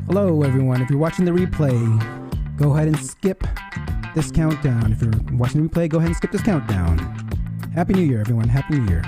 Hello, everyone. If you're watching the replay, go ahead and skip this countdown. If you're watching the replay, go ahead and skip this countdown. Happy New Year, everyone. Happy New Year.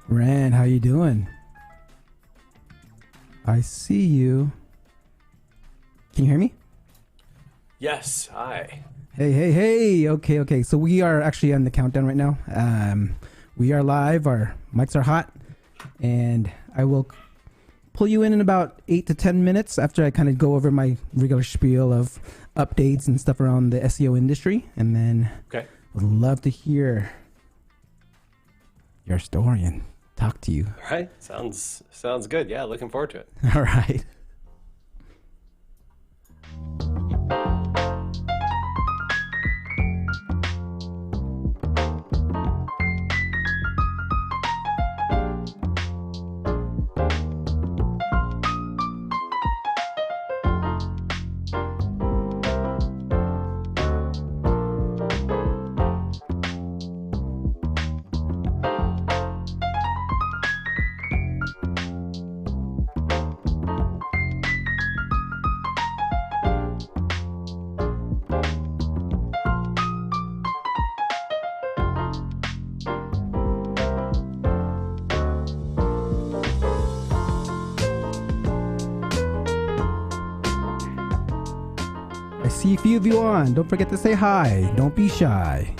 Rand, how you doing? I see you. Can you hear me? Yes, hi. Hey. Okay. So we are actually on the countdown right now. We are live. Our mics are hot. And I will pull you in about 8 to 10 minutes after I kind of go over my regular spiel of updates and stuff around the SEO industry. And then Okay. would love to hear your story and talk to you. All right. Sounds good. Yeah, looking forward to it. All right. I see a few of you on. Don't forget to say hi. Don't be shy.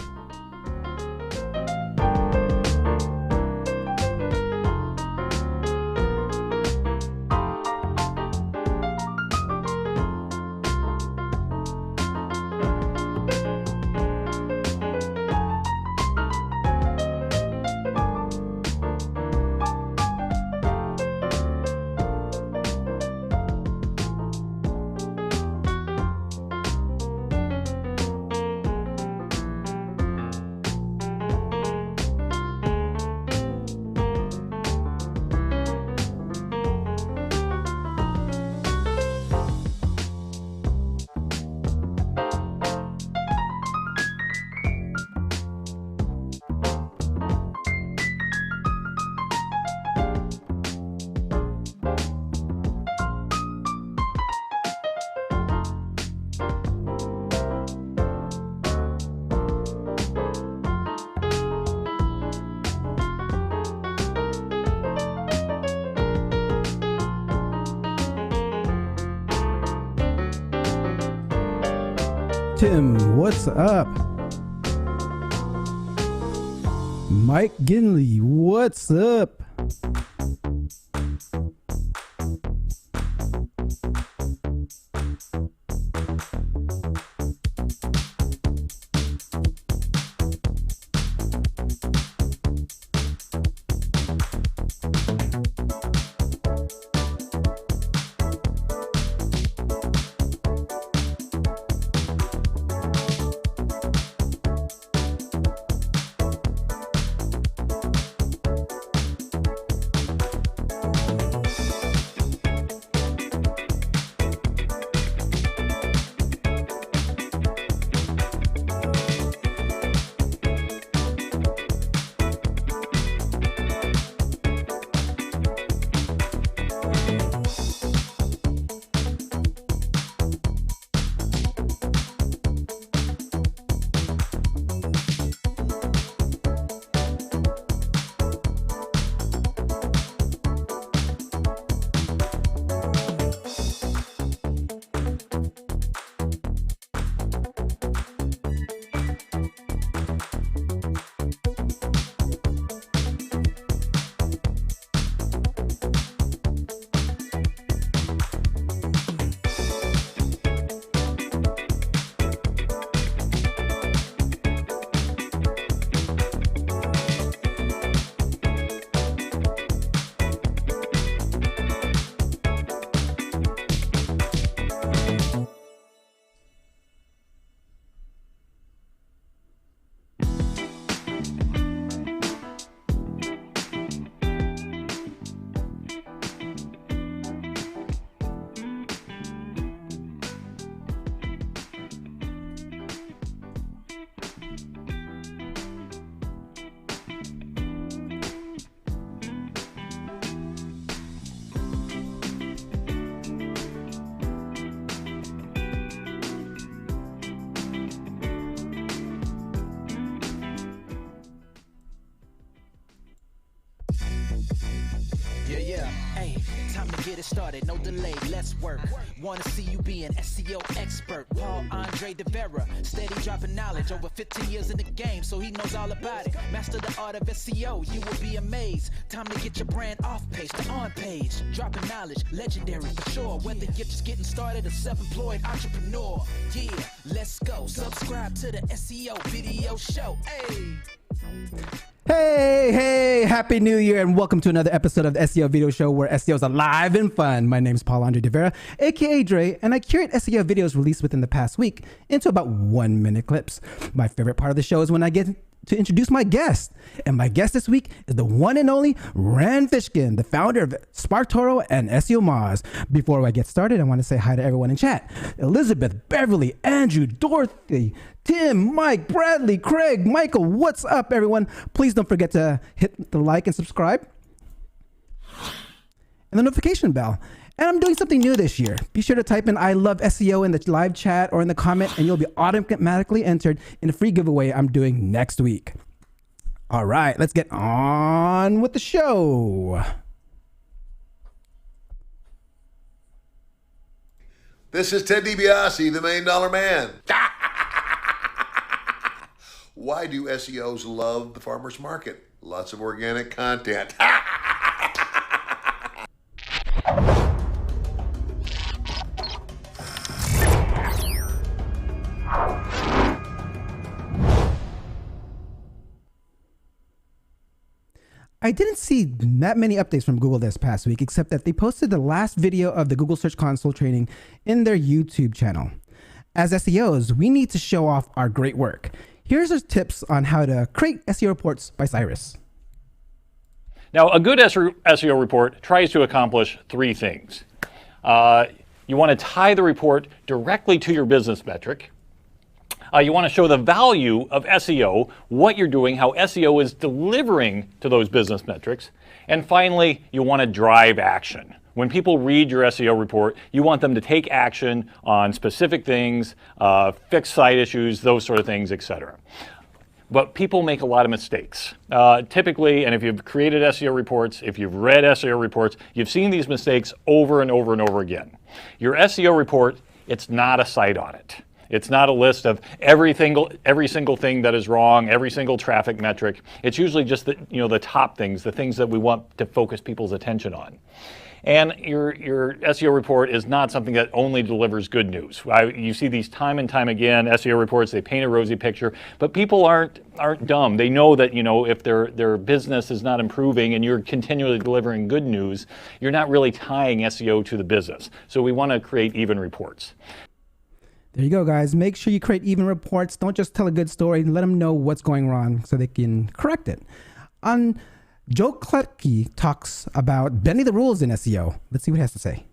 Tim, what's up? Mike Ginley, what's up? Yeah. Hey, time to get it started. No delay. Let's work. Want to see you be an SEO expert. Paul Andre De Vera, steady dropping knowledge. Over 15 years in the game, so he knows all about it. Master the art of SEO. You will be amazed. Time to get your brand off page to on page. Dropping knowledge, legendary for sure. Whether you're just getting started, a self-employed entrepreneur. Yeah, let's go. Subscribe to the SEO video show. Hey, happy new year and welcome to another episode of the SEO video show where SEO is alive and fun. My name is Paul Andre De Vera, aka Dre, and I curate SEO videos released within the past week into about 1 minute clips. My favorite part of the show is when I get to introduce my guest. And my guest this week is the one and only Fishkin, the founder of SparkToro and SEOmoz. Before I get started, I want to say hi to everyone in chat. Elizabeth, Beverly, Andrew, Dorothy, Tim, Mike, Bradley, Craig, Michael, what's up, everyone? Please don't forget to hit the like and subscribe and the notification bell. And I'm doing something new this year. Be sure to type in I love SEO in the live chat or in the comment and you'll be automatically entered in a free giveaway I'm doing next week. All right, let's get on with the show. This is Ted DiBiase, the $1 Million Man. Why do SEOs love the farmer's market? Lots of organic content. I didn't see that many updates from Google this past week, except that they posted the last video of the Google Search Console training in their YouTube channel. As SEOs, we need to show off our great work. Here's our tips on how to create SEO reports by Cyrus. Now, a good SEO report tries to accomplish three things. You want to tie the report directly to your business metric. You want to show the value of SEO, what you're doing, how SEO is delivering to those business metrics. And finally, you want to drive action. When people read your SEO report, you want them to take action on specific things, fix site issues, those sort of things, etc. But people make a lot of mistakes. Typically, and if you've created SEO reports, if you've read SEO reports, you've seen these mistakes over and over and over again. Your SEO report, it's not a site audit. It's not a list of every single thing that is wrong, every single traffic metric. It's usually just the top things, the things that we want to focus people's attention on. And your SEO report is not something that only delivers good news. You see these time and time again, SEO reports, they paint a rosy picture, but people aren't dumb. They know that if their business is not improving and you're continually delivering good news, you're not really tying SEO to the business. So we want to create even reports. There you go, guys. Make sure you create even reports. Don't just tell a good story. Let them know what's going wrong so they can correct it. Joe Klutky talks about bending the rules in SEO. Let's see what he has to say.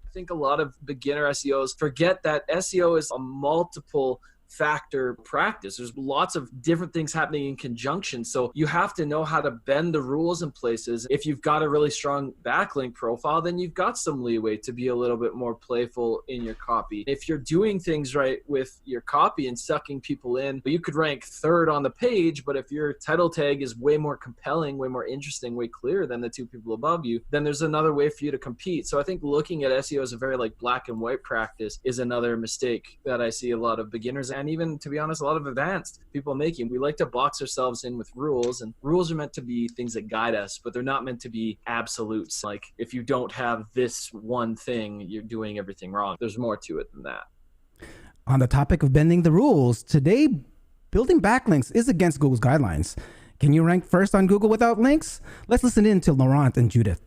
I think a lot of beginner SEOs forget that SEO is a multiple factor practice. There's lots of different things happening in conjunction. So you have to know how to bend the rules in places. If you've got a really strong backlink profile, then you've got some leeway to be a little bit more playful in your copy. If you're doing things right with your copy and sucking people in, you could rank third on the page, but if your title tag is way more compelling, way more interesting, way clearer than the two people above you, then there's another way for you to compete. So I think looking at SEO as a very black and white practice is another mistake that I see a lot of beginners and even, to be honest, a lot of advanced people making. We like to box ourselves in with rules, and rules are meant to be things that guide us, but they're not meant to be absolutes. Like, if you don't have this one thing, you're doing everything wrong. There's more to it than that. On the topic of bending the rules, today, building backlinks is against Google's guidelines. Can you rank first on Google without links? Let's listen in to Laurent and Judith.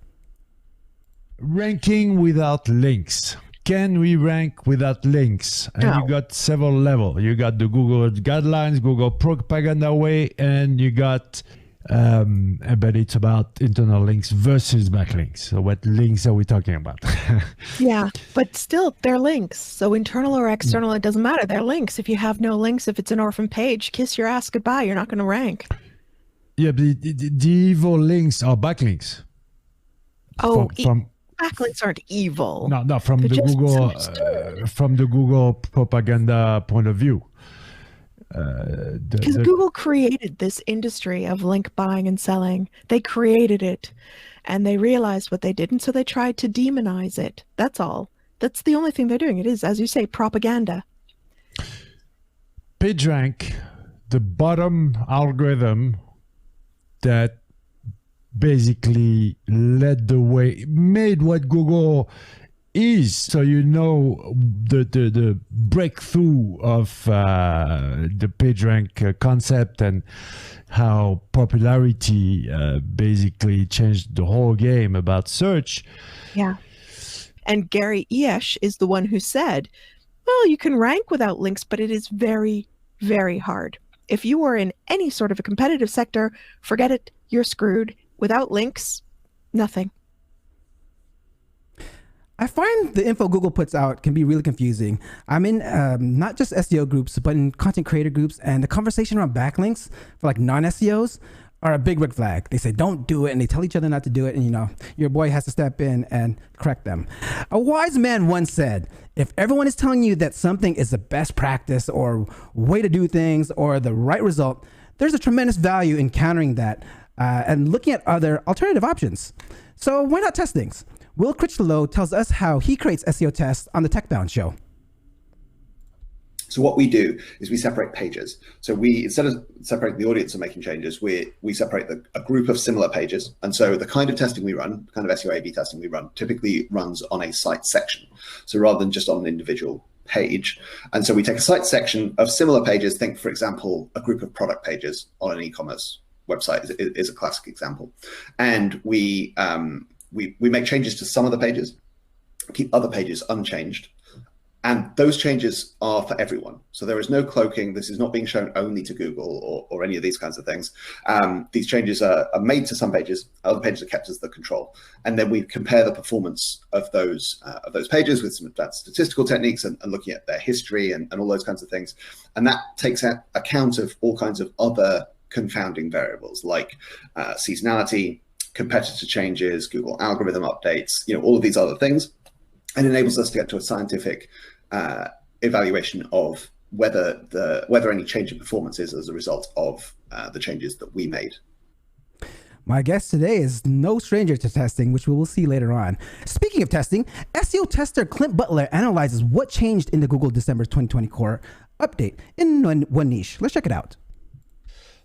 Ranking without links. Can we rank without links? And No. you got several levels. You got the Google guidelines, Google propaganda way, and you got, but it's about internal links versus backlinks. So what links are we talking about? Yeah, but still, they're links. So internal or external, it doesn't matter. They're links. If you have no links, if it's an orphan page, kiss your ass goodbye. You're not going to rank. Yeah, but the evil links are backlinks. Oh, From backlinks aren't evil. No, from They're the just Google misunderstood. from the Google propaganda point of view. Because Google created this industry of link buying and selling. They created it, and they realized what they did, and so they tried to demonize it. That's all. That's the only thing they're doing. It is, as you say, propaganda. PageRank, the bottom algorithm that basically led the way, made what Google is. So you know the breakthrough of the PageRank concept and how popularity basically changed the whole game about search. Yeah. And Gary Eesh is the one who said, well, you can rank without links, but it is very, very hard. If you are in any sort of a competitive sector, forget it, you're screwed. Without links, nothing. I find the info Google puts out can be really confusing. I'm in not just SEO groups, but in content creator groups, and the conversation around backlinks for like non-SEOs are a big red flag. They say, don't do it, and they tell each other not to do it, and you know, your boy has to step in and correct them. A wise man once said, if everyone is telling you that something is the best practice or way to do things or the right result, there's a tremendous value in countering that and looking at other alternative options. So why not test things? Will Critchlow tells us how he creates SEO tests on the TechBound show. So what we do is we separate pages. So we, instead of separating the audience and making changes, we separate a group of similar pages. And so the kind of testing we run, kind of SEO A/B testing we run, typically runs on a site section. So rather than just on an individual page. And so we take a site section of similar pages. Think, for example, a group of product pages on an e-commerce website is a classic example. And we make changes to some of the pages, keep other pages unchanged. And those changes are for everyone. So there is no cloaking. This is not being shown only to Google or any of these kinds of things. These changes are made to some pages. Other pages are kept as the control. And then we compare the performance of those pages with some advanced statistical techniques and looking at their history and all those kinds of things. And that takes account of all kinds of other confounding variables like seasonality, competitor changes, Google algorithm updates, all of these other things, and enables us to get to a scientific evaluation of whether any change in performance is as a result of the changes that we made. My guest today is no stranger to testing, which we will see later on. Speaking of testing, SEO tester Clint Butler analyzes what changed in the Google December 2020 core update in one niche. Let's check it out.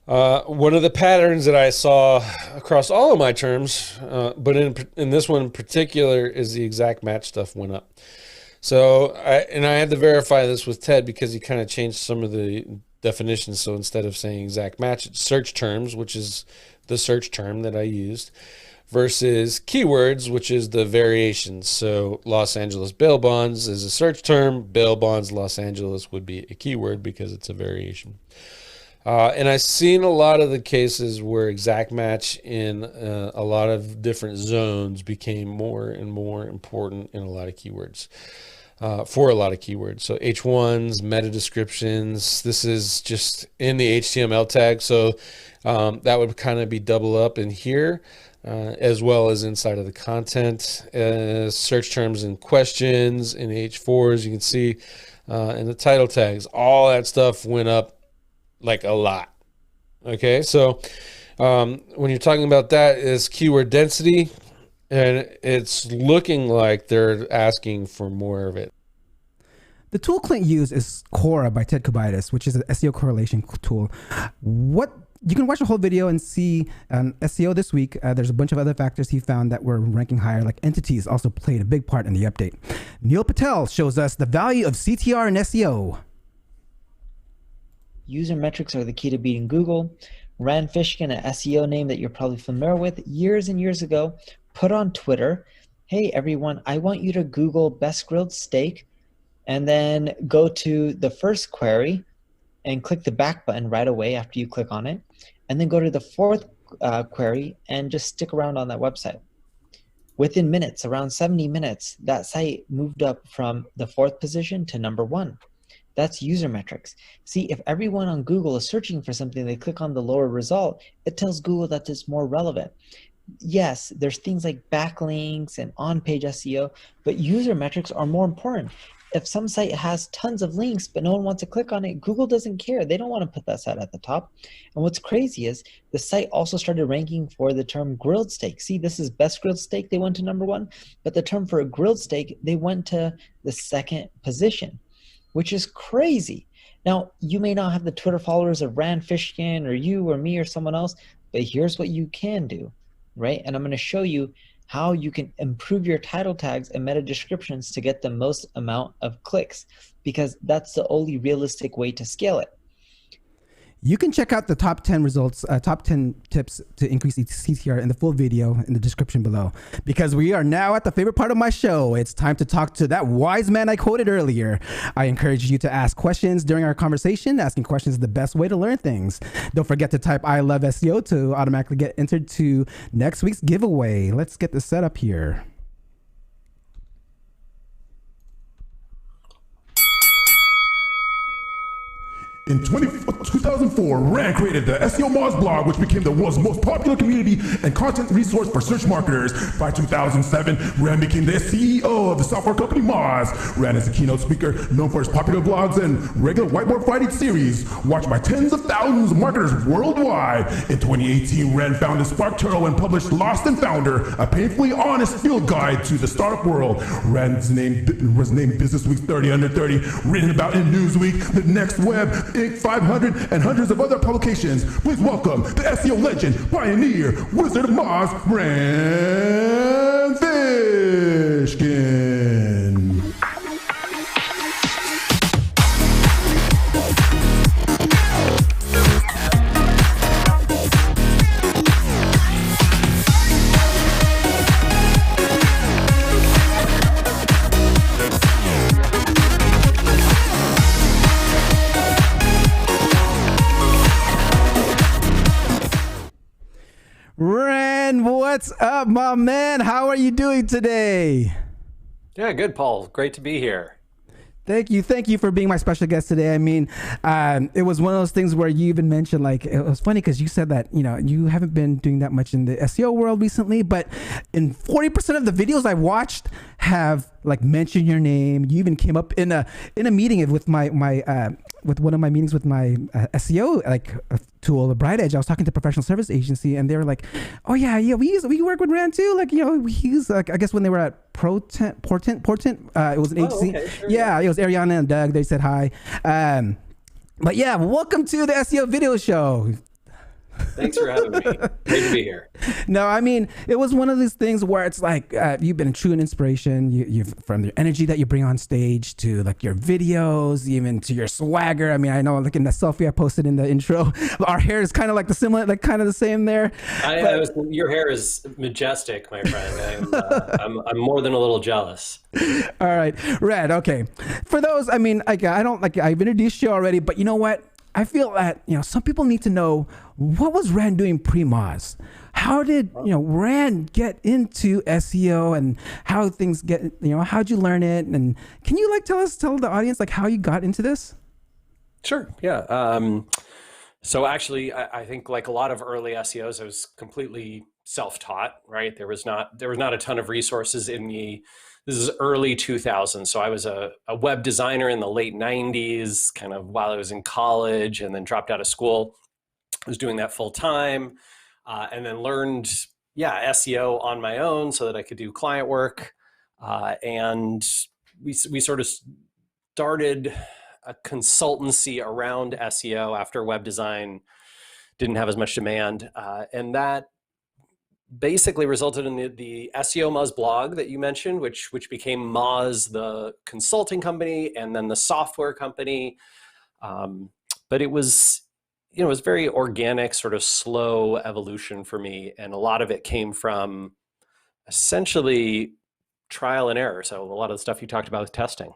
One of the patterns that I saw across all of my terms, but in this one in particular, is the exact match stuff went up. So I had to verify this with Ted because he kind of changed some of the definitions. So instead of saying exact match, it's search terms, which is the search term that I used, versus keywords, which is the variations. So Los Angeles bail bonds is a search term. Bail bonds Los Angeles would be a keyword because it's a variation. And I've seen a lot of the cases where exact match in a lot of different zones became more and more important in a lot of keywords, for a lot of keywords. So H1s, meta descriptions, this is just in the HTML tag. So that would kind of be double up in here, as well as inside of the content. Search terms and questions in H4s, you can see in the title tags, all that stuff went up like a lot. Okay, so when you're talking about that is keyword density, and it's looking like they're asking for more of it. The tool Clint used is Quora by Ted Kubaitis, which is an SEO correlation tool. You can watch the whole video and see SEO this week. There's a bunch of other factors he found that were ranking higher, like entities also played a big part in the update. Neil Patel shows us the value of CTR in SEO. User metrics are the key to beating Google. Rand Fishkin, an SEO name that you're probably familiar with, years and years ago, put on Twitter, hey everyone, I want you to Google best grilled steak and then go to the first query and click the back button right away after you click on it, and then go to the fourth query and just stick around on that website. Within minutes, around 70 minutes, that site moved up from the 4th position to number 1. That's user metrics. See, if everyone on Google is searching for something, they click on the lower result, it tells Google that it's more relevant. Yes, there's things like backlinks and on-page SEO, but user metrics are more important. if some site has tons of links but no one wants to click on it, Google doesn't care. They don't want to put that site at the top. And what's crazy is the site also started ranking for the term grilled steak. See, this is best grilled steak, they went to #1, but the term for a grilled steak, they went to the 2nd position, which is crazy. Now, you may not have the Twitter followers of Rand Fishkin or you or me or someone else, but here's what you can do, right? And I'm going to show you how you can improve your title tags and meta descriptions to get the most amount of clicks, because that's the only realistic way to scale it. You can check out the top 10 results, top 10 tips to increase CTR in the full video in the description below, because we are now at the favorite part of my show. It's time to talk to that wise man I quoted earlier. I encourage you to ask questions during our conversation. Asking questions is the best way to learn things. Don't forget to type I love SEO to automatically get entered to next week's giveaway. Let's get this set up here. In 2004, Rand created the SEOmoz blog, which became the world's most popular community and content resource for search marketers. By 2007, Rand became the CEO of the software company Moz. Rand is a keynote speaker known for his popular blogs and regular whiteboard fighting series, watched by tens of thousands of marketers worldwide. In 2018, Rand founded SparkToro and published Lost and Founder, a painfully honest field guide to the startup world. Rand was named Businessweek's 30 Under 30, written about in Newsweek, The Next Web, Inc. 500, and hundreds of other publications. Please welcome the SEO legend, pioneer, wizard of Moz, Rand Fishkin. Rand, what's up, my man? How are you doing today? Yeah, good, Paul. Great to be here. Thank you for being my special guest today. I mean, it was one of those things where you even mentioned, like, it was funny because you said that, you know, you haven't been doing that much in the SEO world recently, but in 40% of the videos I watched have like mentioned your name. You even came up in a meeting with my with one of my meetings with my SEO tool, the Bright Edge. I was talking to a professional service agency, and they were like, "Oh yeah, we work with Rand too. Like, you know, he's like, I guess when they were at Portent, it was an agency. Okay, sure, yeah, it was Ariana and Doug. They said hi. But yeah, welcome to the SEO video show. Thanks for having me. Great to be here. No, I mean, it was one of these things where it's like you've been a true inspiration. You've from the energy that you bring on stage to like your videos, even to your swagger. I mean, I know like in the selfie I posted in the intro, our hair is kind of like kind of the same there. Your hair is majestic, my friend. I'm more than a little jealous. All right, Red. Okay, for those, I mean, I've introduced you already, but you know what? I feel that, you know, some people need to know, what was Rand doing pre-Moz? How did, you know, Rand get into SEO, and how things get, you know, how'd you learn it? And can you like tell the audience like how you got into this? Sure. Yeah. So actually, I think like a lot of early SEOs, I was completely self-taught, right? There was not a ton of resources in me. This is early 2000s. So I was a web designer in the late 90s, kind of while I was in college, and then dropped out of school. I was doing that full time, and then learned, SEO on my own so that I could do client work. And we sort of started a consultancy around SEO after web design didn't have as much demand. And that basically resulted in the SEOmoz blog that you mentioned, which became Moz, the consulting company, and then the software company. But it was, you know, it was very organic, sort of slow evolution for me. And a lot of it came from essentially trial and error. So a lot of the stuff you talked about with testing.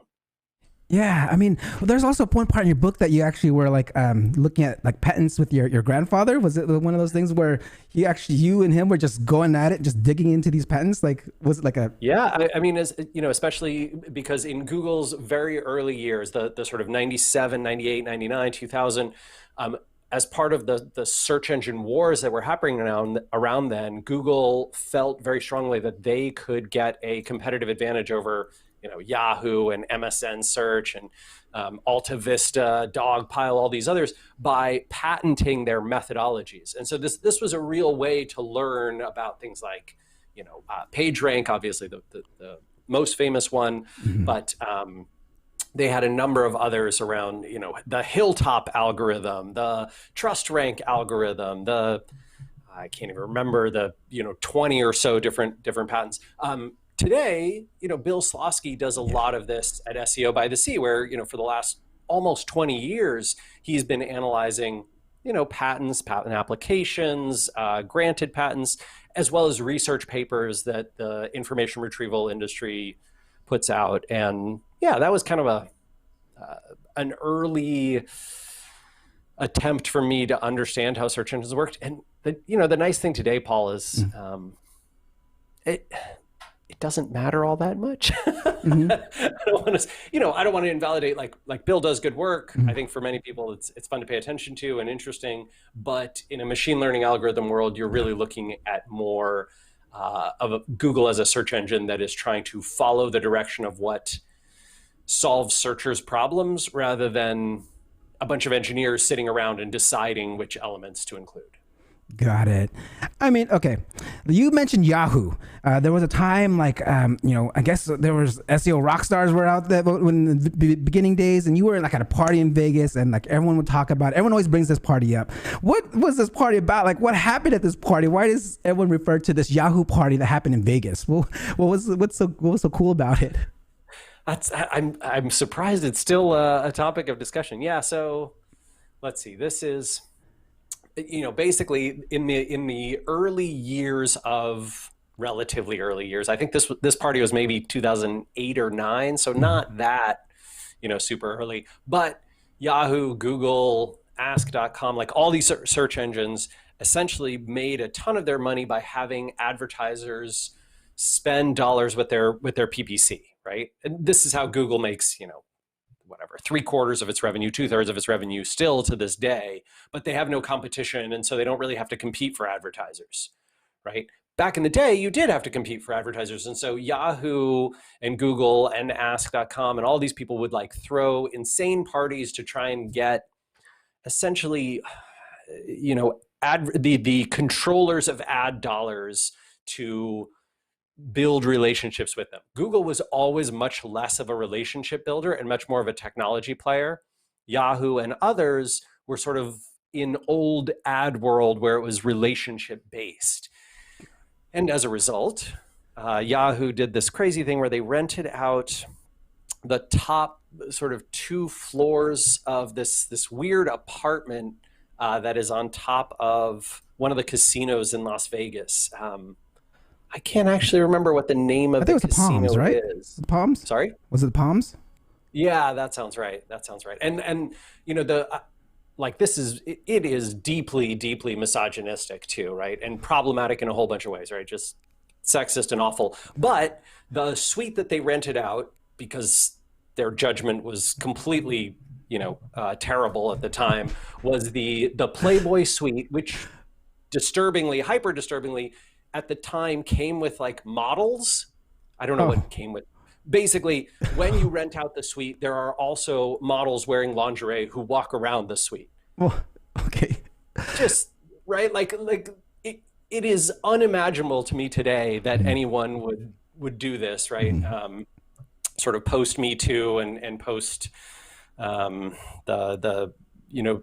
Yeah, I mean, there's also one part in your book that you actually were like looking at like patents with your grandfather. Was it one of those things where you and him were just going at it, just digging into these patents? Like, was it like a... Yeah, I mean, as you know, especially because in Google's very early years, the sort of 97, 98, 99, 2000, as part of the search engine wars that were happening around then, Google felt very strongly that they could get a competitive advantage over Yahoo and MSN search and Alta Vista, Dogpile, all these others, by patenting their methodologies. And so this was a real way to learn about things like, PageRank, obviously the most famous one, but they had a number of others around, the Hilltop algorithm, the TrustRank algorithm, I can't even remember the 20 or so different patents. Today, Bill Slosky does a lot of this at SEO by the Sea, where for the last almost 20 years he's been analyzing patents, patent applications, granted patents, as well as research papers that the information retrieval industry puts out. And yeah, that was kind of an early attempt for me to understand how search engines worked. And the nice thing today, Paul, is it doesn't matter all that much. I don't want to invalidate like Bill does good work. I think for many people it's fun to pay attention to and interesting, but in a machine learning algorithm world, you're really looking at more of Google as a search engine that is trying to follow the direction of what solves searchers' problems, rather than a bunch of engineers sitting around and deciding which elements to include. Got it. I mean, okay. You mentioned Yahoo. There was a time I guess there was SEO rock stars were out there in the beginning days, and you were at a party in Vegas, and everyone would talk about it. Everyone always brings this party up. What was this party about? What happened at this party? Why does everyone refer to this Yahoo party that happened in Vegas? Well, what was so cool about it? I'm surprised it's still a topic of discussion. Yeah. So let's see. This is, basically in the early years of relatively early years. I think this party was maybe 2008 or 9, so not that super early. But Yahoo, Google, Ask.com, all these search engines essentially made a ton of their money by having advertisers spend dollars with their PPC, right? And this is how Google makes, whatever, 3/4 of its revenue, 2/3 of its revenue still to this day, but they have no competition. And so they don't really have to compete for advertisers, right? Back in the day, you did have to compete for advertisers. And so Yahoo and Google and Ask.com and all these people would throw insane parties to try and get essentially, the controllers of ad dollars to build relationships with them. Google was always much less of a relationship builder and much more of a technology player. Yahoo and others were sort of in old ad world where it was relationship based. And as a result, Yahoo did this crazy thing where they rented out the top sort of 2 floors of this weird apartment that is on top of one of the casinos in Las Vegas. I can't actually remember what the name of the casino Palms, right? is. The Palms? Sorry? Was it the Palms? Yeah, that sounds right. And it is deeply, deeply misogynistic too, right? And problematic in a whole bunch of ways, right? Just sexist and awful. But the suite that they rented out, because their judgment was completely, terrible at the time, was the Playboy suite, which hyper disturbingly, at the time came with models. I don't know what came with. Basically, when you rent out the suite, there are also models wearing lingerie who walk around the suite. Well, okay. Just right, it is unimaginable to me today that anyone would do this, right? Sort of post Me Too and post the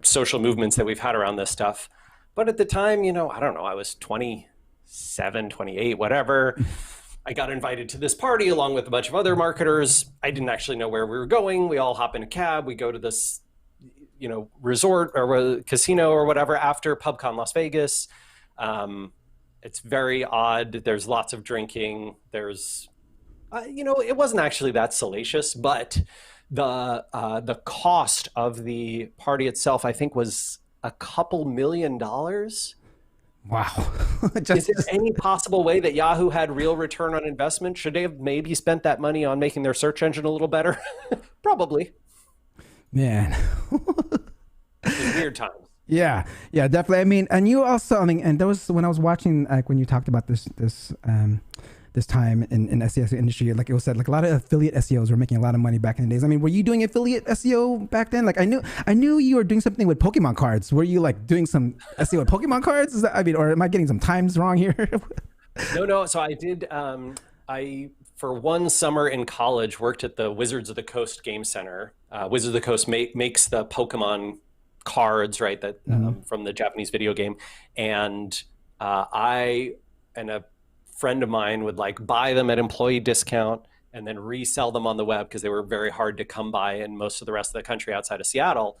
social movements that we've had around this stuff. But at the time, I don't know, I was 27, 28, whatever. I got invited to this party along with a bunch of other marketers. I didn't actually know where we were going. We all hop in a cab. We go to this, resort or casino or whatever after PubCon Las Vegas. It's very odd. There's lots of drinking. There's, it wasn't actually that salacious, but the cost of the party itself, I think, was a couple $1 million. Wow. Is there any possible way that Yahoo had real return on investment? Should they have maybe spent that money on making their search engine a little better? Probably. Man. Weird times. Yeah, definitely. I mean, and you also, and there was, when I was watching, when you talked about this this time in SEO industry. Like it was said, like a lot of affiliate SEOs were making a lot of money back in the days. I mean, were you doing affiliate SEO back then? Like I knew you were doing something with Pokemon cards. Were you like doing some SEO with Pokemon cards? Is that, I mean, or am I getting some times wrong here? No. So I did. I for one summer in college worked at the Wizards of the Coast Game Center. Wizards of the Coast makes the Pokemon cards, right? That from the Japanese video game, and I and a friend of mine would like buy them at employee discount and then resell them on the web because they were very hard to come by in most of the rest of the country outside of Seattle.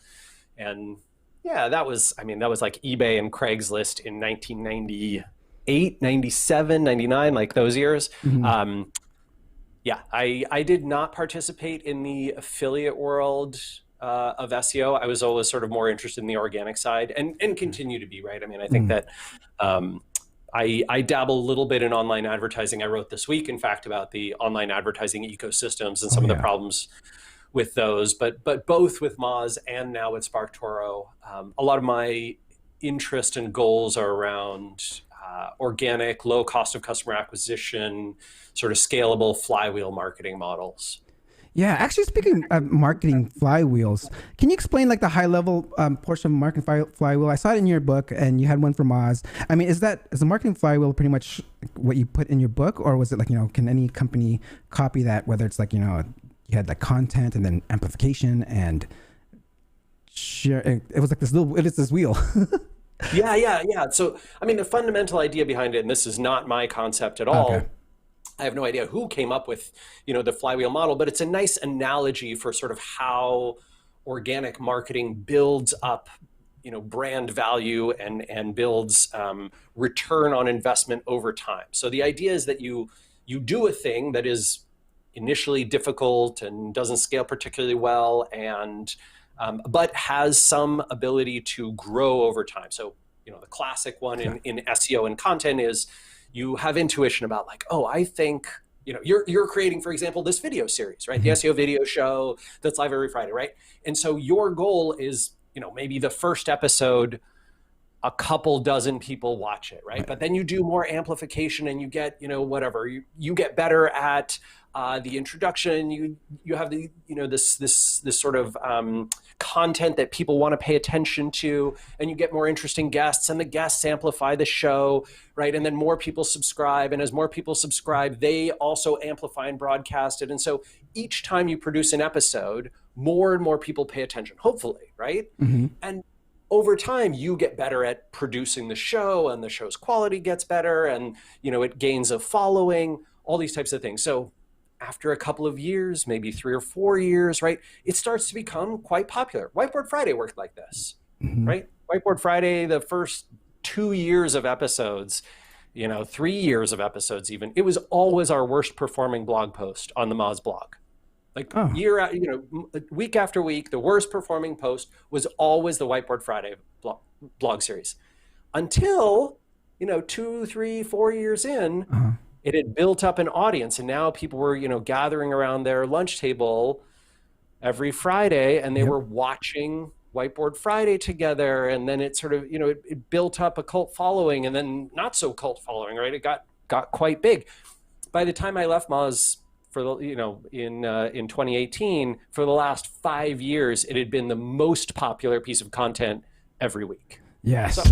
And yeah, that was like eBay and Craigslist in 1998, 97, 99, like those years. Yeah, I did not participate in the affiliate world of SEO. I was always sort of more interested in the organic side and continue to be, right? I mean, I think that I dabble a little bit in online advertising. I wrote this week, in fact, about the online advertising ecosystems and some of the problems with those, but both with MOZ and now with SparkToro, a lot of my interest and goals are around organic, low cost of customer acquisition, sort of scalable flywheel marketing models. Yeah, actually, speaking of marketing flywheels, can you explain like the high level portion of marketing flywheel? I saw it in your book, and you had one for Moz. I mean, is the marketing flywheel pretty much what you put in your book, or was it like, can any company copy that? Whether it's like, you had like content and then amplification and share. It was like this wheel. Yeah. So, I mean, the fundamental idea behind it, and this is not my concept at all. Okay. I have no idea who came up with, the flywheel model, but it's a nice analogy for sort of how organic marketing builds up, brand value and builds return on investment over time. So the idea is that you do a thing that is initially difficult and doesn't scale particularly well, and but has some ability to grow over time. So, the classic one in SEO and content is you have intuition about like, oh, I think, you're creating, for example, this video series, right? The SEO video show that's live every Friday, right? And so your goal is, maybe the first episode, a couple dozen people watch it, right? But then you do more amplification and you get, whatever, you get better at the introduction, you have the, this sort of content that people want to pay attention to, and you get more interesting guests, and the guests amplify the show, right? And then more people subscribe, and as more people subscribe, they also amplify and broadcast it. And so each time you produce an episode, more and more people pay attention, hopefully, right? And over time, you get better at producing the show, and the show's quality gets better, and it gains a following, all these types of things. So after a couple of years, maybe 3 or 4 years, right, it starts to become quite popular. Whiteboard Friday worked like this, right? Whiteboard Friday, the first 2 years of episodes, 3 years of episodes even, it was always our worst performing blog post on the Moz blog. Like week after week, the worst performing post was always the Whiteboard Friday blog series. Until, 2, 3, 4 years in, it had built up an audience, and now people were, gathering around their lunch table every Friday, and they were watching Whiteboard Friday together. And then it sort of, it built up a cult following, and then not so cult following, right? It got quite big. By the time I left Moz for the, in 2018, for the last 5 years, it had been the most popular piece of content every week. Yes. So,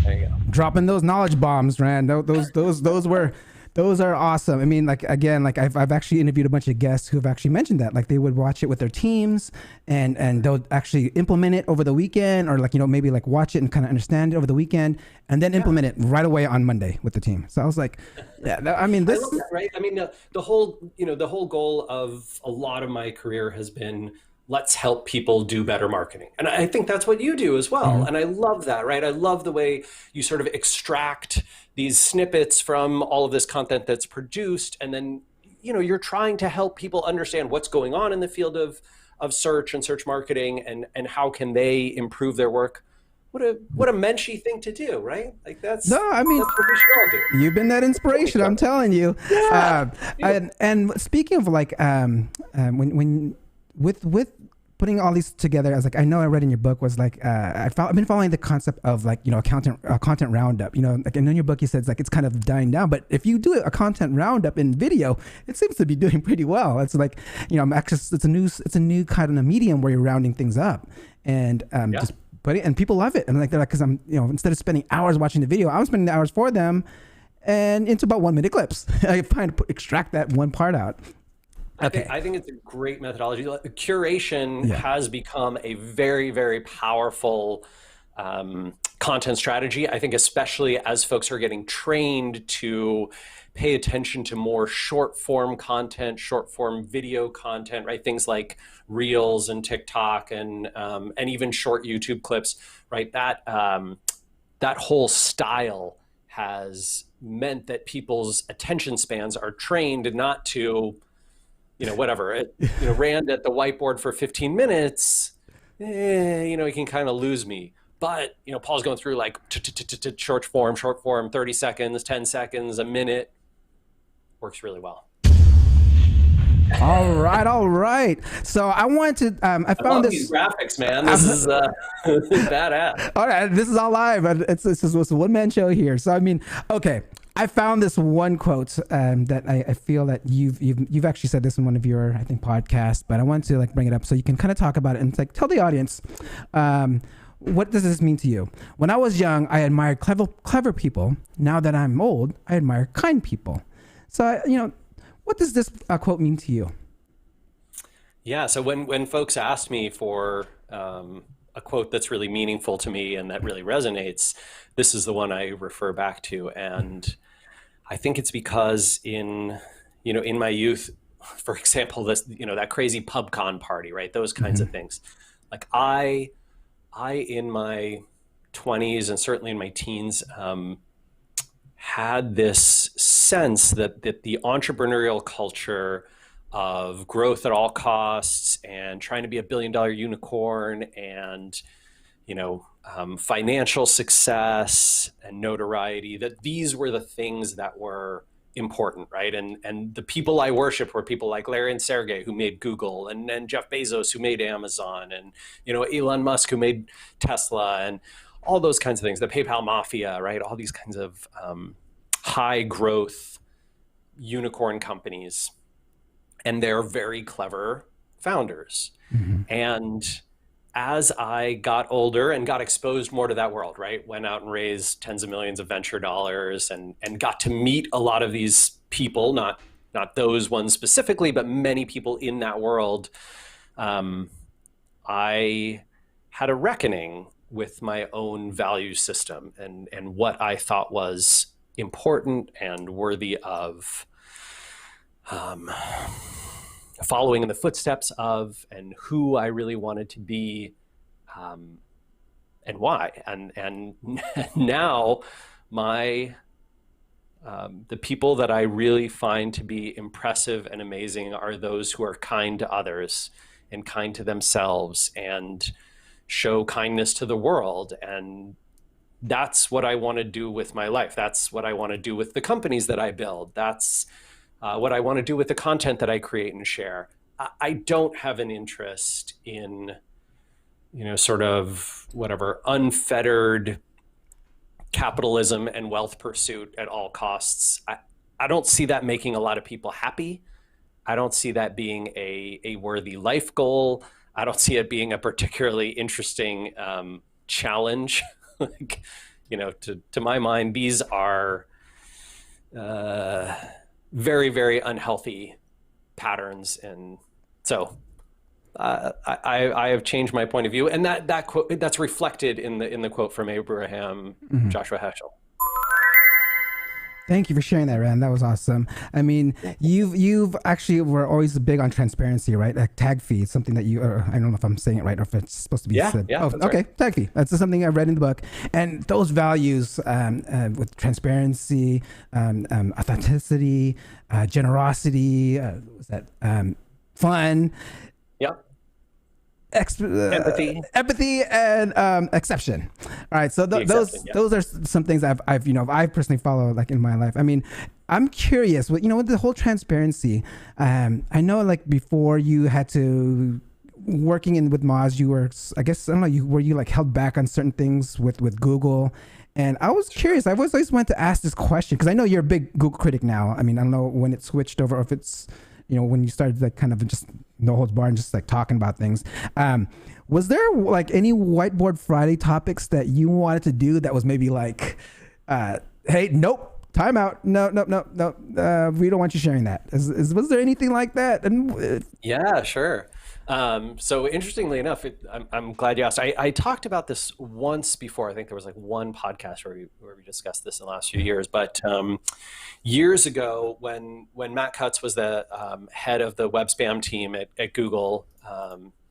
there you go. Dropping those knowledge bombs, Rand. Those are awesome. I mean, like, again, like I've actually interviewed a bunch of guests who have actually mentioned that, like they would watch it with their teams and they'll actually implement it over the weekend, or like, maybe like watch it and kind of understand it over the weekend and then implement it right away on Monday with the team. So I was like, I mean, this, I love that, right? I mean, the whole goal of a lot of my career has been, let's help people do better marketing. And I think that's what you do as well. And I love that, right? I love the way you sort of extract these snippets from all of this content that's produced. And then, you're trying to help people understand what's going on in the field of search and search marketing, and how can they improve their work. What a menschy thing to do, right? Like that's what we should all do. You've been that inspiration, I'm telling you. And speaking of like, when with putting all these together, I was like, I know I read in your book was like, I've been following the concept of like, content roundup, like in your book, you said it's like, it's kind of dying down, but if you do a content roundup in video, it seems to be doing pretty well. It's like, it's a new kind of medium where you're rounding things up and just putting, and people love it. And like, they're like, cause I'm, instead of spending hours watching the video, I'm spending the hours for them and into about 1 minute clips. I find to extract that one part out. Okay. I think it's a great methodology. Curation has become a very, very powerful content strategy. I think especially as folks are getting trained to pay attention to more short form content, short form video content, right? Things like Reels and TikTok and even short YouTube clips, right? That whole style has meant that people's attention spans are trained not to, Rand at the whiteboard for 15 minutes, he can kind of lose me. But, Paul's going through like short form, 30 seconds, 10 seconds, a minute. Works really well. All right. So I wanted to, I found these graphics, man. This is badass. All right, this is all live. It's a one-man show here. So, okay. I found this one quote that I feel that you've actually said this in one of your, I think, podcasts, but I wanted to like bring it up so you can kind of talk about it and like tell the audience, what does this mean to you? When I was young, I admired clever people. Now that I'm old, I admire kind people. So, what does this quote mean to you? Yeah, so when folks ask me for a quote that's really meaningful to me and that really resonates, this is the one I refer back to. And I think it's because in my youth, for example, that crazy PubCon party, right? Those kinds of things. Like I in my 20s and certainly in my teens, had this sense that the entrepreneurial culture of growth at all costs and trying to be a $1 billion unicorn and, financial success and notoriety, that these were the things that were important, right? And the people I worshiped were people like Larry and Sergey, who made Google, and Jeff Bezos, who made Amazon, and, Elon Musk, who made Tesla, and all those kinds of things, the PayPal mafia, right? All these kinds of high growth unicorn companies. And they're very clever founders. And as I got older and got exposed more to that world, right? Went out and raised tens of millions of venture dollars and got to meet a lot of these people, not those ones specifically, but many people in that world. I had a reckoning with my own value system and what I thought was important and worthy of following in the footsteps of, and who I really wanted to be, and why. And now the people that I really find to be impressive and amazing are those who are kind to others and kind to themselves and show kindness to the world. And that's what I want to do with my life. That's what I want to do with the companies that I build. That's what I want to do with the content that I create and share. I don't have an interest in, sort of whatever unfettered capitalism and wealth pursuit at all costs. I don't see that making a lot of people happy. I don't see that being a worthy life goal. I don't see it being a particularly interesting challenge. To my mind, these are very, very unhealthy patterns. And so I have changed my point of view. And that quote, that's reflected in the quote from Abraham Joshua Heschel. Thank you for sharing that, Rand. That was awesome. You've actually were always big on transparency, right? Like tag fee, something that I don't know if I'm saying it right or if it's supposed to be said. Yeah, okay. Right. Tag fee. That's something I read in the book. And those values with transparency, authenticity, generosity, fun. Yep. Empathy and exception. All right, so those are some things I've personally followed like in my life. I'm curious, with the whole transparency. I know like before you had to working in with Moz, you were, I guess, I don't know, were you like held back on certain things with Google? And I was curious. I always wanted to ask this question because I know you're a big Google critic now. I mean, I don't know when it switched over, or if it's, when you started like kind of just no holds barred and just like talking about things. Was there like any Whiteboard Friday topics that you wanted to do that was maybe like, hey, nope, time out, no, we don't want you sharing that? Was there anything like that? And yeah, sure. So interestingly enough, I'm glad you asked. I talked about this once before. I think there was like one podcast where we discussed this in the last few years. But years ago, when Matt Cutts was the head of the web spam team at Google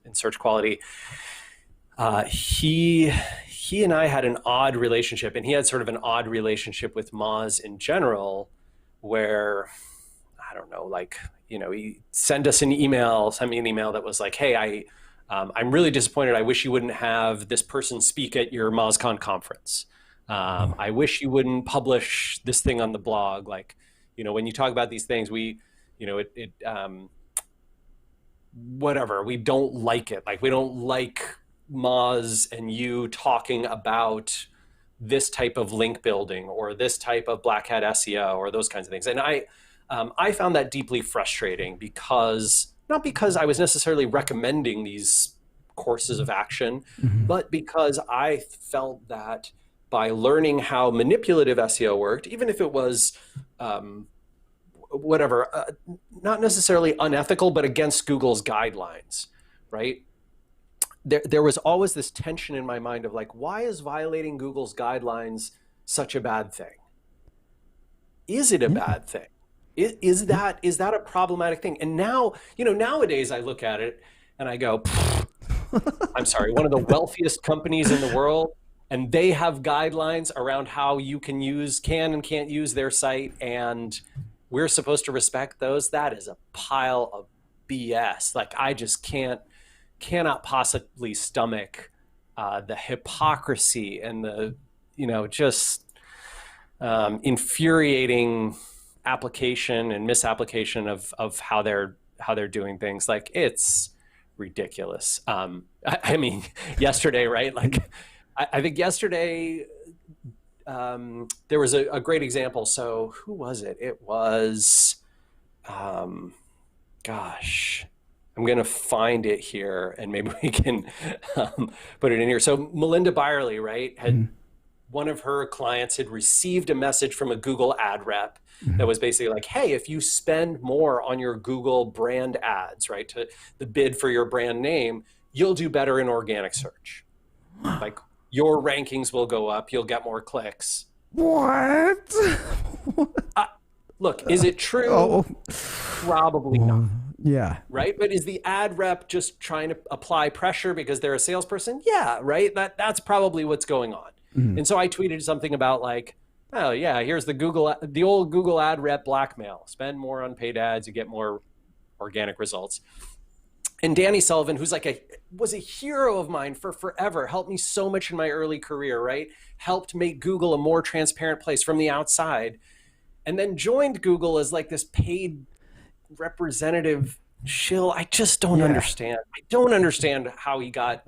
in search quality, he and I had an odd relationship, and he had sort of an odd relationship with Moz in general, where I don't know, like, he sent me an email that was like, hey, I'm really disappointed. I wish you wouldn't have this person speak at your MozCon conference. I wish you wouldn't publish this thing on the blog. Like, when you talk about these things, whatever, we don't like it. Like, we don't like Moz and you talking about this type of link building or this type of black hat SEO or those kinds of things. And I found that deeply frustrating not because I was necessarily recommending these courses of action, but because I felt that by learning how manipulative SEO worked, even if it was not necessarily unethical, but against Google's guidelines, right? There was always this tension in my mind of like, why is violating Google's guidelines such a bad thing? Is it a bad thing? Is that a problematic thing? And now, nowadays I look at it and I go, I'm sorry, one of the wealthiest companies in the world, and they have guidelines around how you can and can't use their site, and we're supposed to respect those. That is a pile of BS. Like, I just cannot possibly stomach the hypocrisy and the, just infuriating application and misapplication of how they're doing things. Like, it's ridiculous. I mean, yesterday, right? Like, I think yesterday there was a great example. So who was it? It was, gosh, I'm going to find it here and maybe we can put it in here. So Melinda Byerly, right, had one of her clients had received a message from a Google ad rep that was basically like, hey, if you spend more on your Google brand ads, right, to the bid for your brand name, you'll do better in organic search. Like, your rankings will go up, you'll get more clicks. What? Look, is it true? Probably not. Yeah. Right? But is the ad rep just trying to apply pressure because they're a salesperson? Yeah, right? That's probably what's going on. And so I tweeted something about like, oh yeah, here's the old Google ad rep blackmail. Spend more on paid ads, you get more organic results. And Danny Sullivan, who's was a hero of mine for forever, helped me so much in my early career, right? Helped make Google a more transparent place from the outside. And then joined Google as like this paid representative shill. I just don't understand. I don't understand how he got.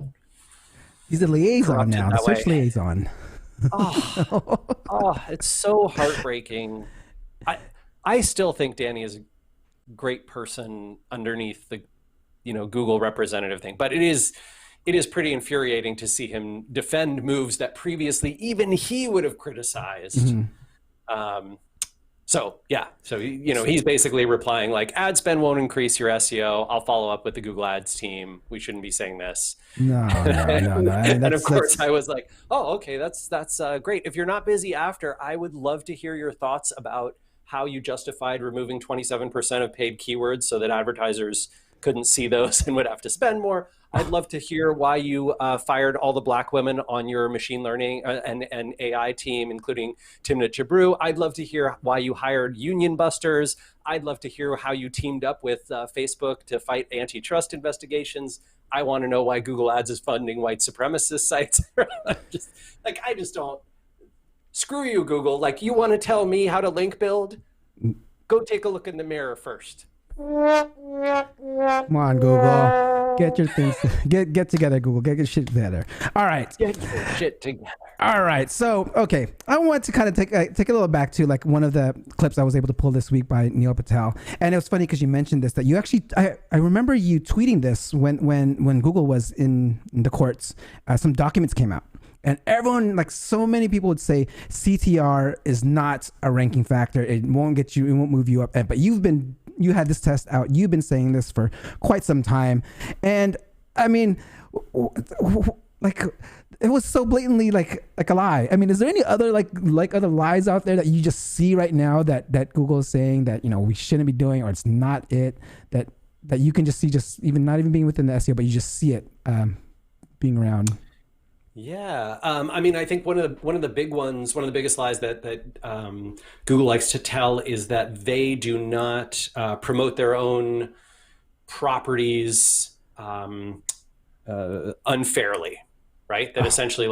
He's a liaison now, the search liaison. It's so heartbreaking. I still think Danny is a great person underneath the, Google representative thing, but it is pretty infuriating to see him defend moves that previously even he would have criticized. So he's basically replying like, ad spend won't increase your SEO. I'll follow up with the Google Ads team. We shouldn't be saying this. No. And of course I was like, oh, okay, that's great. If you're not busy after, I would love to hear your thoughts about how you justified removing 27% of paid keywords so that advertisers couldn't see those and would have to spend more. I'd love to hear why you fired all the black women on your machine learning and AI team, including Timnit Gebru. I'd love to hear why you hired union busters. I'd love to hear how you teamed up with Facebook to fight antitrust investigations. I want to know why Google Ads is funding white supremacist sites. I just don't. Screw you, Google. Like, you want to tell me how to link build? Go take a look in the mirror first. Come on, Google. Get your things. Get together, Google. Get your shit together. All right. Get your shit together. All right. So, okay. I want to kind of take a little back to like one of the clips I was able to pull this week by Neil Patel. And it was funny because you mentioned this, that you actually, I remember you tweeting this when Google was in the courts. Some documents came out. And everyone, like so many people would say CTR is not a ranking factor. It won't move you up. But you had this test out. You've been saying this for quite some time. And I mean, like it was so blatantly like a lie. I mean, is there any other like other lies out there that you just see right now that Google is saying that, we shouldn't be doing, or it's not it, that you can just see, just even not even being within the SEO, but you just see it being around? Yeah, I mean, I think one of the big ones, one of the biggest lies that Google likes to tell is that they do not promote their own properties unfairly, right? That essentially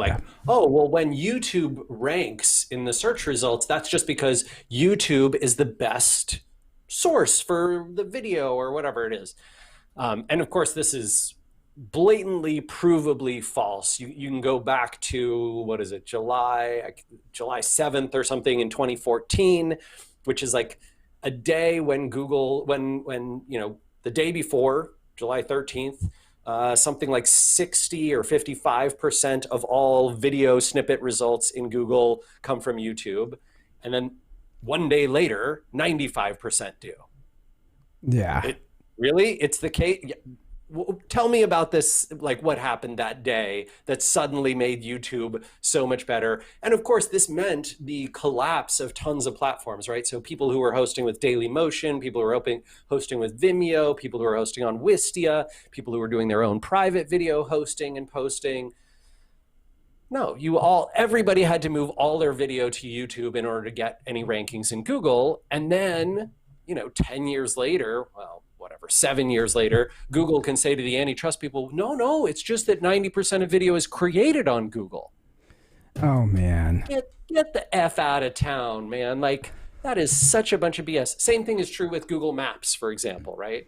oh, well, when YouTube ranks in the search results, that's just because YouTube is the best source for the video or whatever it is. And of course, this is blatantly provably false. You can go back to, what is it, July 7th or something in 2014, which is like a day when Google, when the day before, July 13th, something like 60 or 55% of all video snippet results in Google come from YouTube. And then one day later, 95% do. Yeah. Really? It's the case? Tell me about this, like what happened that day that suddenly made YouTube so much better. And of course, this meant the collapse of tons of platforms, right? So people who were hosting with Dailymotion, people who were hosting with Vimeo, people who were hosting on Wistia, people who were doing their own private video hosting and posting. No, everybody had to move all their video to YouTube in order to get any rankings in Google. And then, 10 years later, 7 years later, Google can say to the antitrust people, no, it's just that 90% of video is created on Google. Oh, man. Get the F out of town, man. Like, that is such a bunch of BS. Same thing is true with Google Maps, for example, right?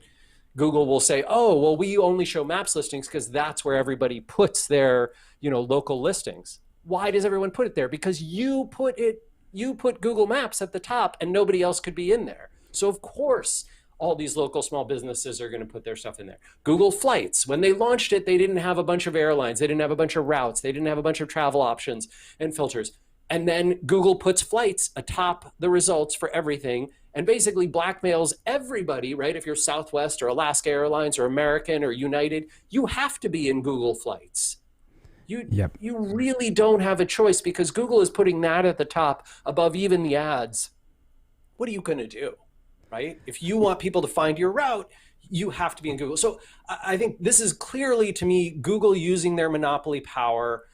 Google will say, oh, well, we only show Maps listings because that's where everybody puts their, local listings. Why does everyone put it there? Because you put Google Maps at the top and nobody else could be in there. So of course, all these local small businesses are going to put their stuff in there. Google Flights, when they launched it, they didn't have a bunch of airlines. They didn't have a bunch of routes. They didn't have a bunch of travel options and filters. And then Google puts flights atop the results for everything and basically blackmails everybody, right? If you're Southwest or Alaska Airlines or American or United, you have to be in Google Flights. You really don't have a choice because Google is putting that at the top above even the ads. What are you going to do? Right? If you want people to find your route, you have to be in Google. So I think this is clearly, to me, Google using their monopoly power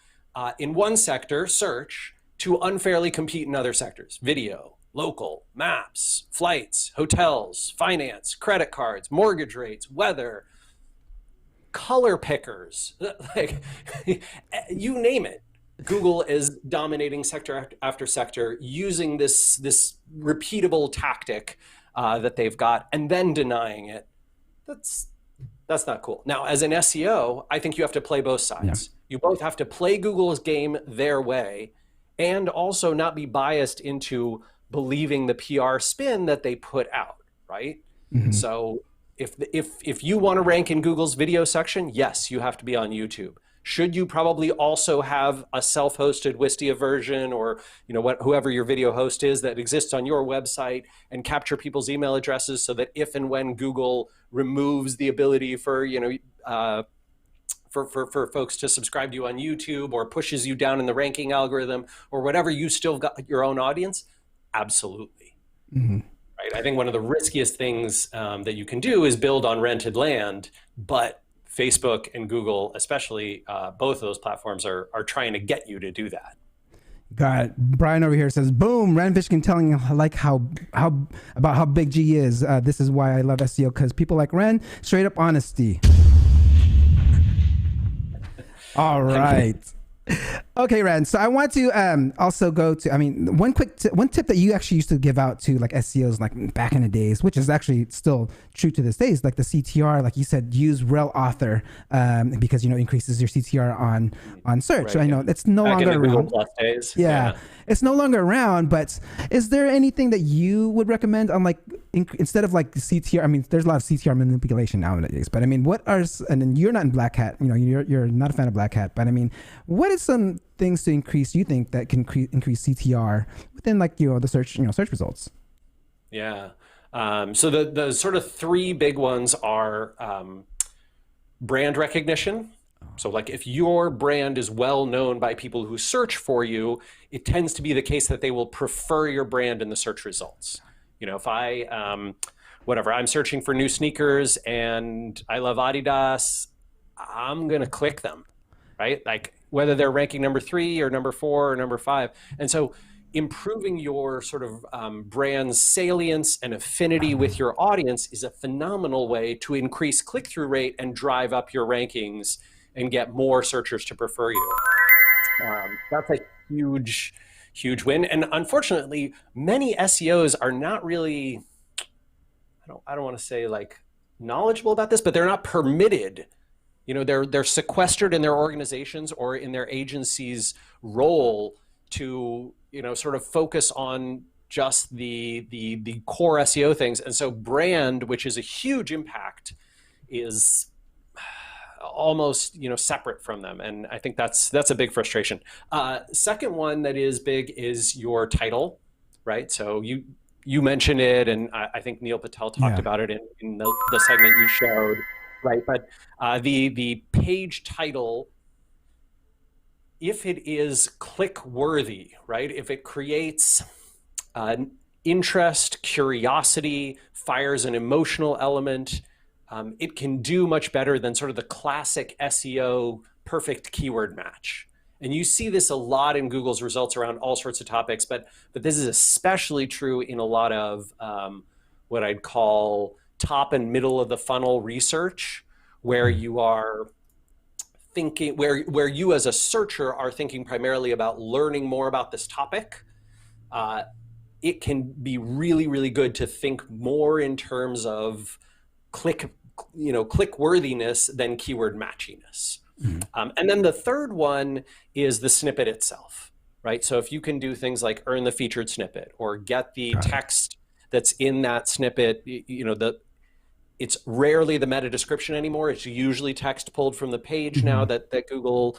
in one sector, search, to unfairly compete in other sectors: video, local, maps, flights, hotels, finance, credit cards, mortgage rates, weather, color pickers, like you name it. Google is dominating sector after sector using this repeatable tactic that they've got, and then denying it. That's not cool. Now, as an SEO, I think you have to play both sides. Yeah. You both have to play Google's game their way, and also not be biased into believing the PR spin that they put out, right? Mm-hmm. So if you want to rank in Google's video section, yes, you have to be on YouTube. Should you probably also have a self-hosted Wistia version, or whoever your video host is that exists on your website, and capture people's email addresses so that if and when Google removes the ability for for folks to subscribe to you on YouTube, or pushes you down in the ranking algorithm or whatever, you still got your own audience? Absolutely. Mm-hmm. Right. I think one of the riskiest things that you can do is build on rented land, but Facebook and Google, especially, both of those platforms are trying to get you to do that. Got it. Brian over here says, boom, Ren Fishkin telling like how about how big G is. This is why I love SEO, because people like Ren, straight up honesty. All right. Okay, Ren. So I want to also go to, I mean, one tip that you actually used to give out to like SEOs like back in the days, which is actually still true to this day, is like the CTR. Like you said, use rel author because, you know, increases your CTR on search. Right, so I know it's no back longer in the around. Google Plus days. Yeah, it's no longer around. But is there anything that you would recommend on like instead of like CTR? I mean, there's a lot of CTR manipulation nowadays. But I mean, what are, and then you're not in Black Hat. You know, you're not a fan of Black Hat. But I mean, what is some things to increase, you think, that can increase CTR within like, you know, the search results? Yeah. So the sort of three big ones are brand recognition. So like if your brand is well known by people who search for you, it tends to be the case that they will prefer your brand in the search results. You know, if I, I'm searching for new sneakers and I love Adidas, I'm going to click them, right? Like whether they're ranking number 3 or number 4 or number 5. And so improving your sort of brand salience and affinity with your audience is a phenomenal way to increase click-through rate and drive up your rankings and get more searchers to prefer you. That's a huge, huge win. And unfortunately, many SEOs are not really, I don't want to say like knowledgeable about this, but they're not permitted. You know, they're sequestered in their organizations or in their agency's role to, you know, sort of focus on just the core SEO things. And so brand, which is a huge impact, is almost, you know, separate from them. And I think that's a big frustration. Second one that is big is your title, right? So you mentioned it, and I think Neil Patel talked about it in the segment you showed, right? But the page title, if it is click worthy, right? If it creates interest, curiosity, fires an emotional element, it can do much better than sort of the classic SEO perfect keyword match. And you see this a lot in Google's results around all sorts of topics, but this is especially true in a lot of what I'd call top and middle of the funnel research, where you are thinking, where you as a searcher are thinking primarily about learning more about this topic. It can be really, really good to think more in terms of click worthiness than keyword matchiness. And then the third one is the snippet itself, right? So if you can do things like earn the featured snippet or get the text that's in that snippet, you know, it's rarely the meta description anymore. It's usually text pulled from the page now that Google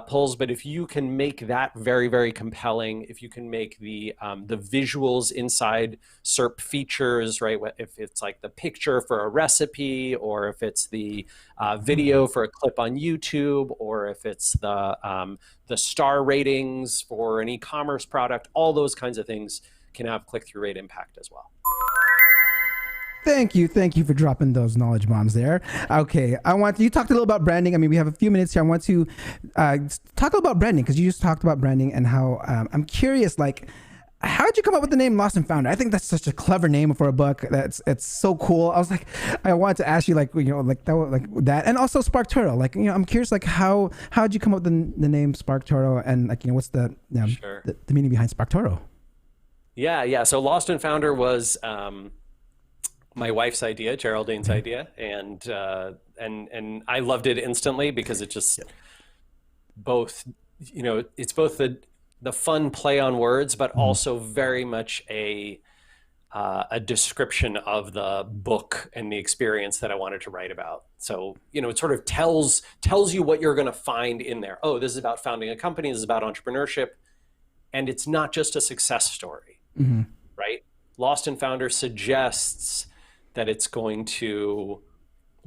pulls. But if you can make that very, very compelling, if you can make the visuals inside SERP features, right? If it's like the picture for a recipe, or if it's the video for a clip on YouTube, or if it's the star ratings for an e-commerce product, all those kinds of things can have click-through rate impact as well. Thank you for dropping those knowledge bombs there. Okay, you talked a little about branding. I mean, we have a few minutes here. I want to talk about branding, because you just talked about branding and how I'm curious, like, how did you come up with the name Lost and Found? I think that's such a clever name for a book. It's so cool. I was like, I wanted to ask you, like, you know, like that, and also SparkToro. Like, you know, I'm curious, like, how did you come up with the name SparkToro, and like, you know, what's the meaning behind SparkToro? Yeah. So Lost and Founder was my wife's idea, Geraldine's idea, and I loved it instantly, because it just it's both the fun play on words, but also very much a description of the book and the experience that I wanted to write about. So, you know, it sort of tells you what you're going to find in there. Oh, this is about founding a company. This is about entrepreneurship, and it's not just a success story, right? Lost and Founder suggests that it's going to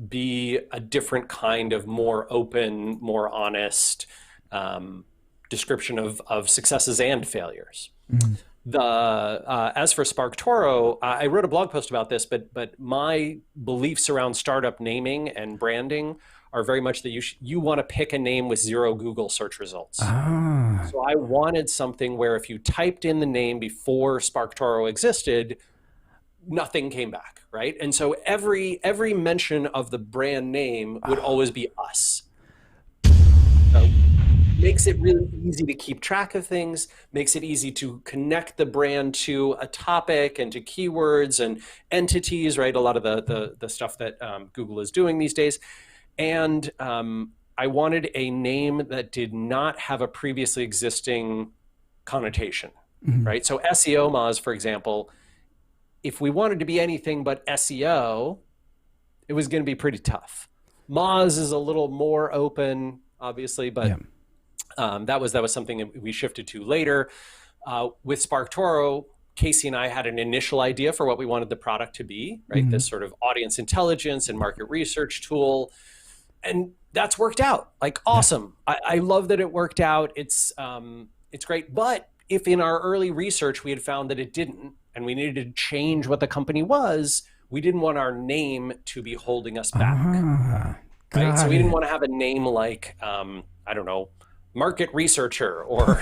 be a different kind of more open, more honest description of successes and failures. As for SparkToro, I wrote a blog post about this, but my beliefs around startup naming and branding are very much that you want to pick a name with 0 Google search results. So I wanted something where if you typed in the name before SparkToro existed, nothing came back, right? And so every mention of the brand name would always be us. So makes it really easy to keep track of things, makes it easy to connect the brand to a topic and to keywords and entities, right? A lot of the stuff that Google is doing these days. And I wanted a name that did not have a previously existing connotation, right? So SEOmoz, for example, if we wanted to be anything but SEO, it was going to be pretty tough. Moz is a little more open, obviously, but that was something that we shifted to later. With SparkToro, Casey and I had an initial idea for what we wanted the product to be, right? This sort of audience intelligence and market research tool. And that's worked out, like awesome. I love that it worked out. It's great. But if in our early research, we had found that it didn't, and we needed to change what the company was, we didn't want our name to be holding us back, right? So we didn't want to have a name like, I don't know, market researcher or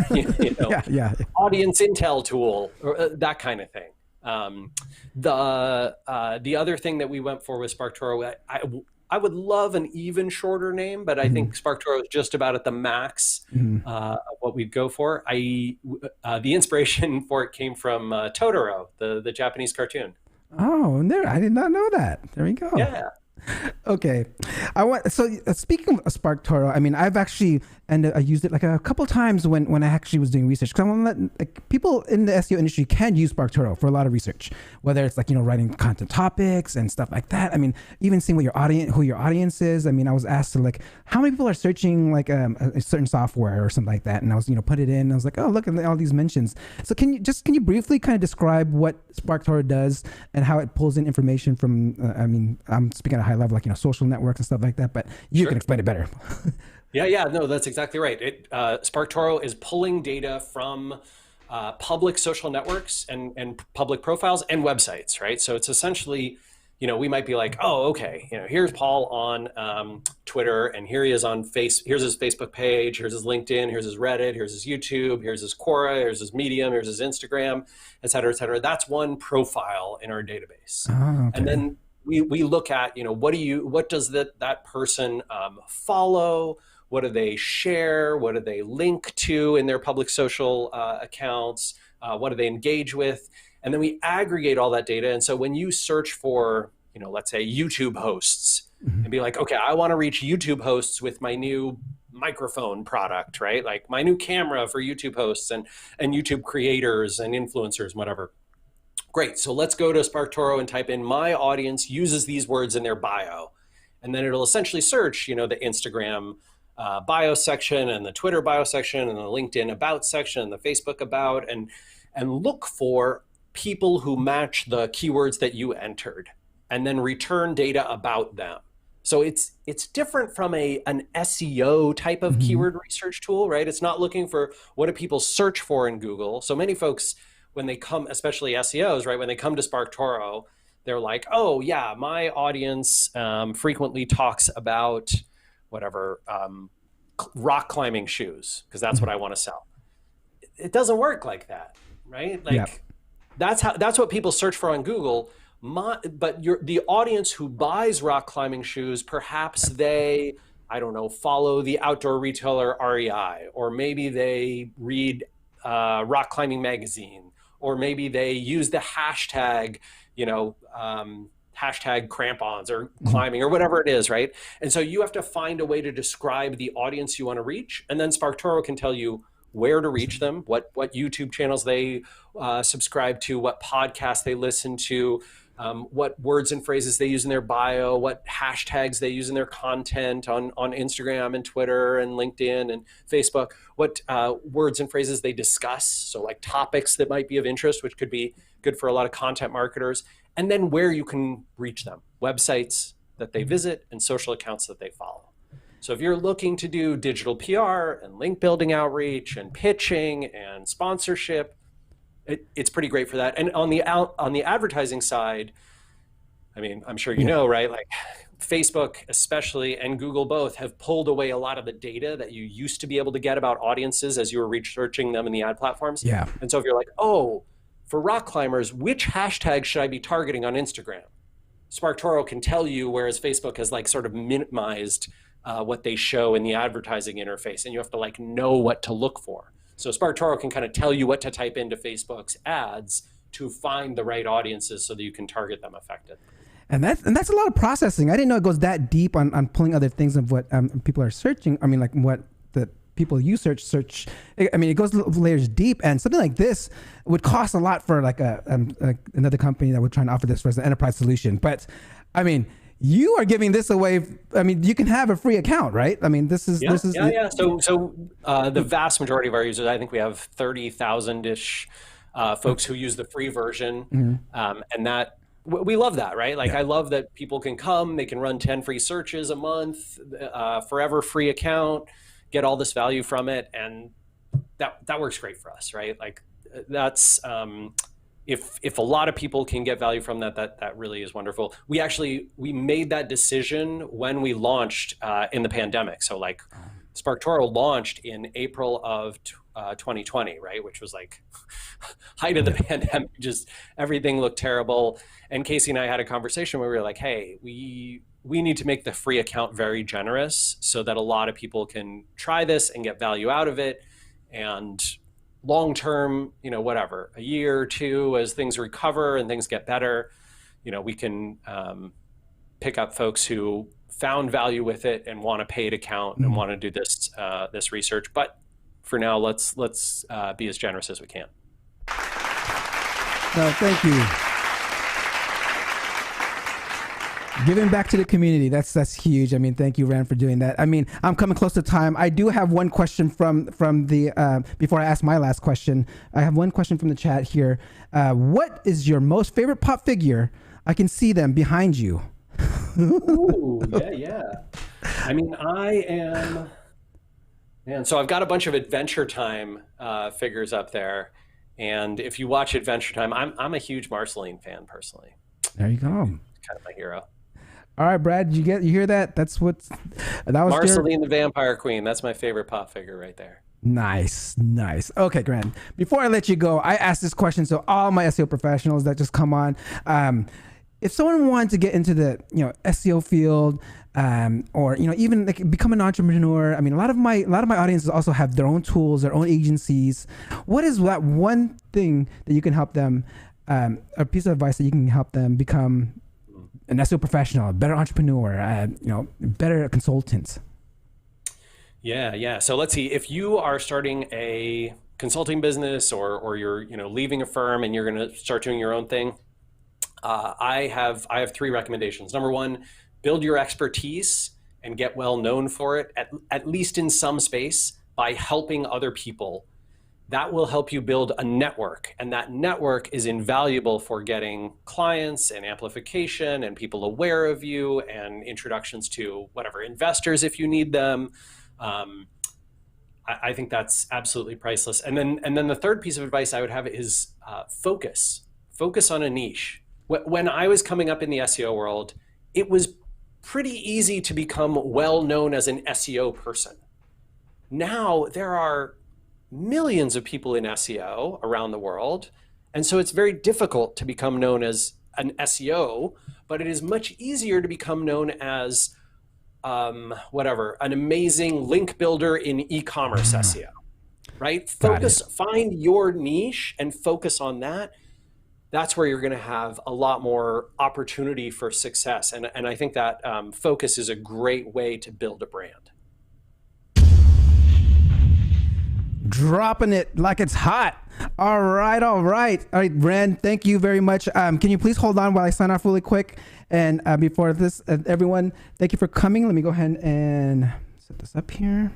audience intel tool or that kind of thing. The other thing that we went for with SparkToro, I would love an even shorter name, but I think SparkToro is just about at the max of what we'd go for. The inspiration for it came from Totoro, the Japanese cartoon. Oh, I did not know that. There we go. Yeah. Okay. Speaking of SparkToro, I mean, I've actually I used it like a couple times when I actually was doing research. Because I want to let people in the SEO industry can use SparkToro for a lot of research, whether it's like, writing content topics and stuff like that. I mean, even seeing who your audience is. I mean, I was asked to like, how many people are searching like a certain software or something like that, and I was put it in. And I was like, oh, look at all these mentions. So can you briefly kind of describe what SparkToro does and how it pulls in information from? I mean, I'm speaking at a high level, like social networks and stuff like that, but you can explain it better. Yeah, no, that's exactly right. SparkToro is pulling data from public social networks and public profiles and websites, right? So it's essentially, we might be like, oh, okay, here's Paul on Twitter, and here he is on here's his Facebook page, here's his LinkedIn, here's his Reddit, here's his YouTube, here's his Quora, here's his Medium, here's his Instagram, et cetera, et cetera. That's one profile in our database. Oh, okay. And then we look at, what does that person follow? What do they share? What do they link to in their public social accounts? What do they engage with? And then we aggregate all that data. And so when you search for, let's say YouTube hosts, and be like, okay, I want to reach YouTube hosts with my new microphone product, right? Like my new camera for YouTube hosts and YouTube creators and influencers, whatever. Great. So let's go to SparkToro and type in my audience uses these words in their bio. And then it'll essentially search, the Instagram bio section and the Twitter bio section and the LinkedIn about section and the Facebook about, and look for people who match the keywords that you entered, and then return data about them. So it's different from an SEO type of keyword research tool, right? It's not looking for what do people search for in Google. So many folks, when they come, especially SEOs, right, when they come to SparkToro, they're like, oh yeah, my audience frequently talks about whatever, rock climbing shoes, because that's what I want to sell. It doesn't work like that, right? Like that's what people search for on Google. But the audience who buys rock climbing shoes, perhaps they, I don't know, follow the outdoor retailer REI, or maybe they read Rock Climbing Magazine, or maybe they use the hashtag, hashtag crampons or climbing or whatever it is, right? And so you have to find a way to describe the audience you want to reach. And then SparkToro can tell you where to reach them, what YouTube channels they subscribe to, what podcasts they listen to, what words and phrases they use in their bio, what hashtags they use in their content on Instagram and Twitter and LinkedIn and Facebook, what words and phrases they discuss. So like topics that might be of interest, which could be good for a lot of content marketers. And then where you can reach them, websites that they visit and social accounts that they follow. So if you're looking to do digital PR and link building outreach and pitching and sponsorship, it's pretty great for that. And on the advertising side, I mean, I'm sure you know, right? Like Facebook especially and Google both have pulled away a lot of the data that you used to be able to get about audiences as you were researching them in the ad platforms. Yeah. And so if you're like, oh, for rock climbers, which hashtag should I be targeting on Instagram? SparkToro can tell you, whereas Facebook has like sort of minimized what they show in the advertising interface, and you have to like know what to look for. So SparkToro can kind of tell you what to type into Facebook's ads to find the right audiences so that you can target them effectively. And that's a lot of processing. I didn't know it goes that deep on pulling other things of what people are searching. I mean, like what the people you search. I mean, it goes layers deep, and something like this would cost a lot for like another company that would try and offer this as an enterprise solution. But I mean, you are giving this away. I mean, you can have a free account, right? I mean, this is. So the vast majority of our users, I think we have 30,000-ish folks who use the free version, and that. We love that, right? Like, I love that people can come, they can run 10 free searches a month, forever free account, get all this value from it. And that works great for us, right? Like that's, if a lot of people can get value from that really is wonderful. We made that decision when we launched in the pandemic. So like SparkToro launched in April of 2020, right? Which was like height of the pandemic, just everything looked terrible. And Casey and I had a conversation where we were like, hey, we need to make the free account very generous so that a lot of people can try this and get value out of it. And long-term, whatever, a year or two, as things recover and things get better, we can pick up folks who found value with it and want a paid account and want to do this research. But for now, let's be as generous as we can. No, thank you. Giving back to the community, that's huge. I mean, thank you, Rand, for doing that. I mean, I'm coming close to time. I do have one question from the, before I ask my last question, I have one question from the chat here. What is your most favorite pop figure? I can see them behind you. Ooh, yeah. I mean, so I've got a bunch of Adventure Time figures up there. And if you watch Adventure Time, I'm a huge Marceline fan personally. There you go. Kind of my hero. All right, Brad, you hear that? That was Marceline the Vampire Queen. That's my favorite pop figure right there. Nice. Okay, Grant. Before I let you go, I asked this question to all my SEO professionals that just come on. If someone wanted to get into the SEO field, or even like become an entrepreneur, I mean, a lot of my audiences also have their own tools, their own agencies. What is that one thing that you can help them? A piece of advice that you can help them become an SEO professional, a better entrepreneur, better consultant? Yeah. So let's see. If you are starting a consulting business or you're leaving a firm and you're going to start doing your own thing, I have 3 recommendations. Number 1, build your expertise and get well known for it, at least in some space, by helping other people. That will help you build a network, and that network is invaluable for getting clients and amplification and people aware of you and introductions to whatever investors if you need them. I think that's absolutely priceless. And then the third piece of advice I would have is focus on a niche. When I was coming up in the SEO world, it was pretty easy to become well known as an SEO person. Now there are millions of people in SEO around the world, and so it's very difficult to become known as an SEO, but it is much easier to become known as an amazing link builder in e-commerce SEO, right? Find your niche and focus on that. That's where you're going to have a lot more opportunity for success. And I think that focus is a great way to build a brand. Dropping it like it's hot. All right, Rand, thank you very much. Can you please hold on while I sign off really quick? And before this, everyone, thank you for coming. Let me go ahead and set this up here.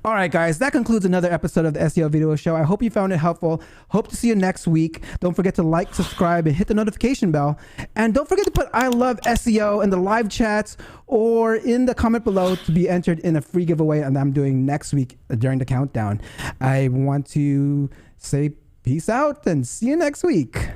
All right, guys, that concludes another episode of the SEO Video Show. I hope you found it helpful. Hope to see you next week. Don't forget to like, subscribe, and hit the notification bell. And don't forget to put I love SEO in the live chats or in the comment below to be entered in a free giveaway that I'm doing next week during the countdown. I want to say peace out and see you next week.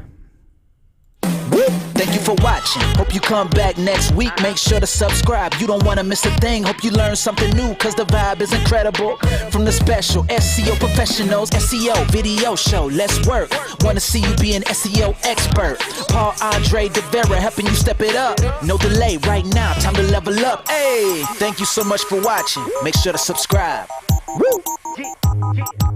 Whoop. Thank you for watching. Hope you come back next week. Make sure to subscribe. You don't want to miss a thing. Hope you learn something new, cause the vibe is incredible. From the special SEO professionals, SEO video show, let's work. Want to see you be an SEO expert. Paul Andre DeVera helping you step it up. No delay right now, time to level up. Hey, thank you so much for watching. Make sure to subscribe. Woo!